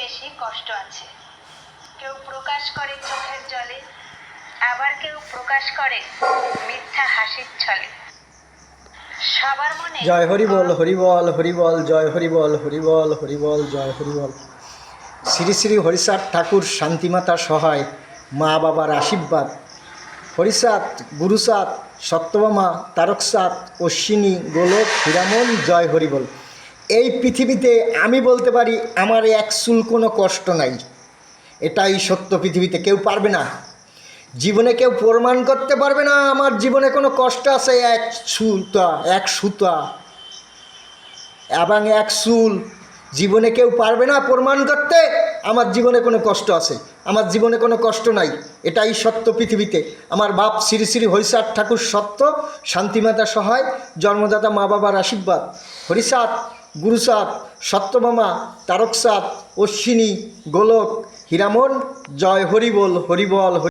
বেশি কষ্ট আছে। কেউ প্রকাশ করে চোখের জলে, আবার কেউ প্রকাশ করে মিথ্যা হাসির ছলে। সবার মনে জয় হরিবল হরিবল হরিবল জয় হরিবল হরিবল হরিবল জয় হরিবল। শ্রী শ্রী হরিচাঁদ ঠাকুর শান্তিমাতা সহায়, মা বাবার আশীর্বাদ, হরিচাঁদ গুরুচাঁদ সত্যভামা তারকচাঁদ অশ্বিনী গোলক হীরামন জয় হরিবল। এই পৃথিবীতে আমি বলতে পারি আমার এক চুল কোনো কষ্ট নাই। এটাই সত্য, পৃথিবীতে কেউ পারবে না, জীবনে কেউ প্রমাণ করতে পারবে না আমার জীবনে কোনো কষ্ট আছে। এক সুতা এবং এক চুল, জীবনে কেউ পারবে না প্রমাণ করতে আমার জীবনে কোনো কষ্ট আছে। আমার জীবনে কোনো কষ্ট নাই, এটাই সত্য পৃথিবীতে। আমার বাপ শ্রী শ্রী হরিচাঁদ ঠাকুর সত্য, শান্তিমাতা সহায়, জন্মদাতা মা বাবার আশীর্বাদ, হরিচাঁদ গুরুচাঁদ সত্যভামা তারকচাঁদ অশ্বিনী গোলক হীরামন জয় হরিবল হরিবল।